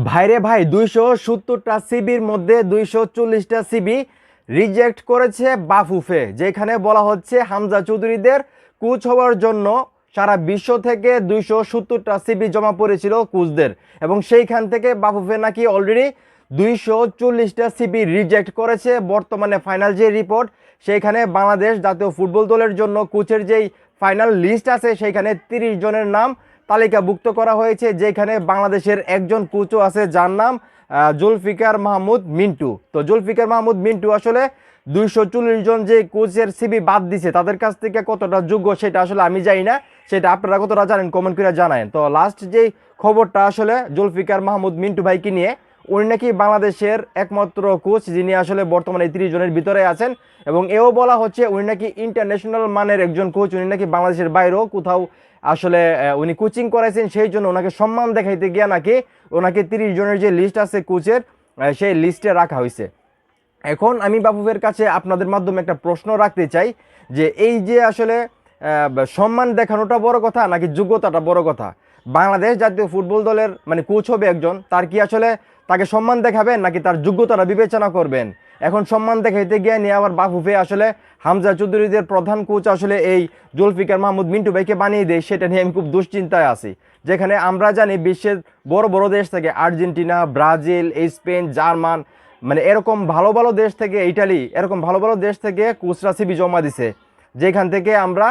ভাইরে ভাই 270টা সিবির মধ্যে 240টা সিবি রিজেক্ট করেছে বাফুফে, যেখানে বলা হচ্ছে হামজা চৌধুরীদের কোচ হওয়ার জন্য সারা বিশ্ব থেকে 270টা সিবি জমা পড়েছিল কোচদের, এবং সেইখান থেকে বাফুফে নাকি অলরেডি 240টা সিবি রিজেক্ট করেছে। বর্তমানে ফাইনাল যে রিপোর্ট, সেইখানে বাংলাদেশ জাতীয় ফুটবল দলের জন্য কোচের যেই ফাইনাল লিস্ট আছে সেইখানে 30 জনের নাম তালিকাভুক্ত করা হয়েছে, যেখানে বাংলাদেশের একজন কোচও আছে যার নাম জুলফিকার মাহমুদ মিন্টু। তো জুলফিকার মাহমুদ মিন্টু আসলে 240 জন যে কোচের সিবি বাদ দিছে তাদের কাছ থেকে কতটা যোগ্য সেটা আসলে আমি জানি না, সেটা আপনারা কতটা জানেন কমেন্ট করে জানায়েন। তো লাস্ট যেই খবরটা আসলে জুলফিকার মাহমুদ মিন্টু ভাইকে নিয়ে, উনি নাকি বাংলাদেশের একমাত্র কোচ যিনি আসলে বর্তমানে 30 জনের ভিতরে আছেন, এবং এও বলা হচ্ছে উনি নাকি ইন্টারন্যাশনাল মানের একজন কোচ, উনি নাকি বাংলাদেশের বাইরেও কোথাও আসলে উনি কোচিং করাইছেন, সেই জন্য ওনাকে সম্মান দেখাইতে গিয়া নাকি ওনাকে 30 জনের যে লিস্ট আছে কোচের সেই লিস্টে রাখা হয়েছে। এখন আমি বাফুফের কাছে আপনাদের মাধ্যমে একটা প্রশ্ন রাখতে চাই যে এই যে আসলে সম্মান দেখানোটা বড় কথা নাকি যোগ্যতাটা বড় কথা? বাংলাদেশ জাতীয় ফুটবল দলের মানে কোচ হবে একজন, তার কি আসলে তাকে সম্মান দেখাবেন নাকি তার যোগ্যতাটা বিবেচনা করবেন? এখন সম্মান দেখাইতে গিয়ে নিয়ে আবার বাফুফে আসলে হামজা চৌধুরীদের প্রধান কোচ আসলে এই জুলফিকার মাহমুদ মিন্টু ভাইকে বানিয়ে দেয়, সেটা নিয়ে আমি খুব দুশ্চিন্তায় আছি। যেখানে আমরা জানি বিশ্বের বড় বড় দেশ থেকে আর্জেন্টিনা, ব্রাজিল, স্পেন, জার্মান, মানে এরকম ভালো ভালো দেশ থেকে, ইটালি, এরকম ভালো ভালো দেশ থেকে কোচরা সিবি জমা দিছে, যেখান থেকে আমরা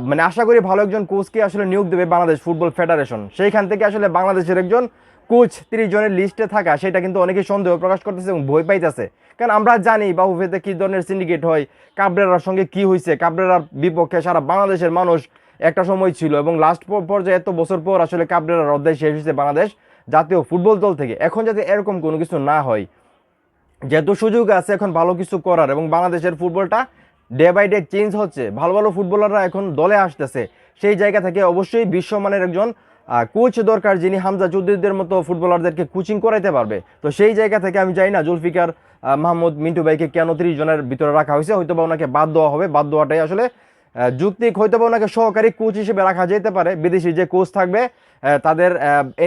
মানে আশা করি ভালো একজন কোচকে আসলে নিয়োগ দেবে বাংলাদেশ ফুটবল ফেডারেশন। সেইখান থেকে আসলে বাংলাদেশের একজন কোচ 30 জনের লিস্টে থাকা, সেটা কিন্তু অনেকেই সন্দেহ প্রকাশ করতেছে এবং ভয় পাইতেছে। কারণ আমরা জানি বাফুফেতে কী ধরনের সিন্ডিকেট হয়, কাবরেরার সঙ্গে কি হয়েছে, কাবরেরার বিপক্ষে সারা বাংলাদেশের মানুষ একটা সময় ছিল, এবং লাস্ট পর্যায়ে এত বছর পর আসলে কাবরেরার অধ্যায় শেষ হয়েছে বাংলাদেশ জাতীয় ফুটবল দল থেকে। এখন যাতে এরকম কোনো কিছু না হয়, যেহেতু সুযোগ আছে এখন ভালো কিছু করার, এবং বাংলাদেশের ফুটবলটা ডে বাই ডে চেঞ্জ হচ্ছে, ভালো ভালো ফুটবলাররা এখন দলে আসতেছে, সেই জায়গা থেকে অবশ্যই বিশ্বমানের একজন কোচ দরকার যিনি হামজা চৌধুরীদের মতো ফুটবলারদেরকে কোচিং করাইতে পারবে। তো সেই জায়গা থেকে আমি জানি না জুলফিকার মাহমুদ মিন্টু ভাইকে কেন 30 জনের ভিতরে রাখা হয়েছে। হয়তো বা ওনাকে বাদ দেওয়া হবে, বাদ দেওয়াটাই আসলে যৌক্তিক। হয়তো বা ওনাকে সহকারী কোচ হিসেবে রাখা যেতে পারে, বিদেশি যে কোচ থাকবে তাদের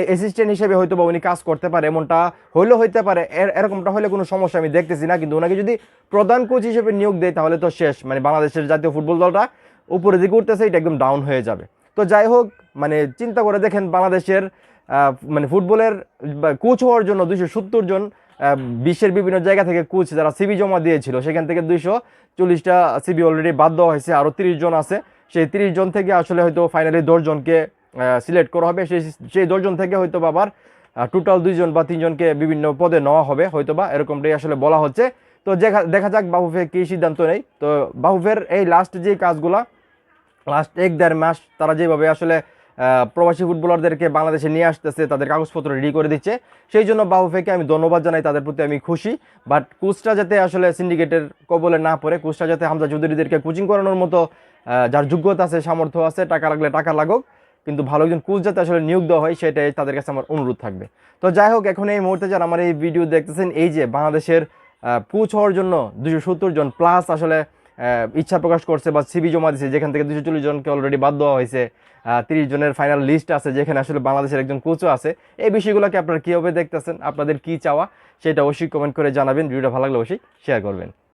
অ্যাসিস্ট্যান্ট হিসেবে হয়তো বা উনি কাজ করতে পারে, এমনটা হলেও হইতে পারে। এরকমটা হলে কোনো সমস্যা আমি দেখতেছি না, কিন্তু ওনাকে যদি প্রধান কোচ হিসেবে নিয়োগ দেয় তাহলে তো শেষ, মানে বাংলাদেশের জাতীয় ফুটবল দলটা উপরে দিকে উঠতেছে, এটা একদম ডাউন হয়ে যাবে। তো যাই হোক, মানে চিন্তা করে দেখেন বাংলাদেশের মানে ফুটবলের কোচ হওয়ার জন্য 270 জন বিশ্বের বিভিন্ন জায়গা থেকে কোচ যারা সিবি জমা দিয়েছিল, সেখান থেকে 240টা সিবি অলরেডি বাদ দেওয়া হয়েছে, আরও 30 জন আছে। সেই 30 জন থেকে আসলে হয়তো ফাইনালি 10 জনকে সিলেক্ট করা হবে, সেই 10 জন থেকে হয়তো আবার টোটাল 2 জন বা 3 জনকে বিভিন্ন পদে নেওয়া হবে হয়তো বা, এরকমটাই আসলে বলা হচ্ছে। তো দেখা যাক বাফুফে কী সিদ্ধান্ত নেই। তো বাফুফের এই লাস্ট যে কাজগুলা, লাস্ট 1-1.5 মাস তারা যেভাবে আসলে প্রবাসী ফুটবলারদেরকে বাংলাদেশে নিয়ে আসতেছে, তাদের কাগজপত্র রেডি করে দিচ্ছে, সেই জন্য বাফুফেকে আমি ধন্যবাদ জানাই, তাদের প্রতি আমি খুশি। বাট কোচটা যাতে আসলে সিন্ডিকেটের কবলে না পড়ে, কোচটা যাতে হামজা চৌধুরীদেরকে কোচিং করানোর মতো যার যোগ্যতা আছে, সামর্থ্য আছে, টাকা লাগলে টাকা লাগুক, কিন্তু ভালো একজন কোচ যাতে আসলে নিয়োগ দেওয়া হয়, সেটাই তাদের কাছে আমার অনুরোধ থাকবে। তো যাই হোক, এখন এই মুহূর্তে যারা আমার এই ভিডিও দেখতেছেন, এই যে বাংলাদেশের কোচ হওয়ার জন্য 270 জন প্লাস আসলে ইচ্ছা প্রকাশ করছে বা সিবি জমা দিয়েছে, যেখান থেকে 240 জনকে অলরেডি বাদ দেওয়া হয়েছে, 30 জনের ফাইনাল লিস্ট আছে যেখানে আসলে বাংলাদেশের একজন কোচও আছে। এই বিষয়গুলোকে আপনারা কীভাবে দেখতেছেন, আপনাদের কী চাওয়া সেটা অবশ্যই কমেন্ট করে জানাবেন। ভিডিওটা ভালো লাগলে অবশ্যই শেয়ার করবেন।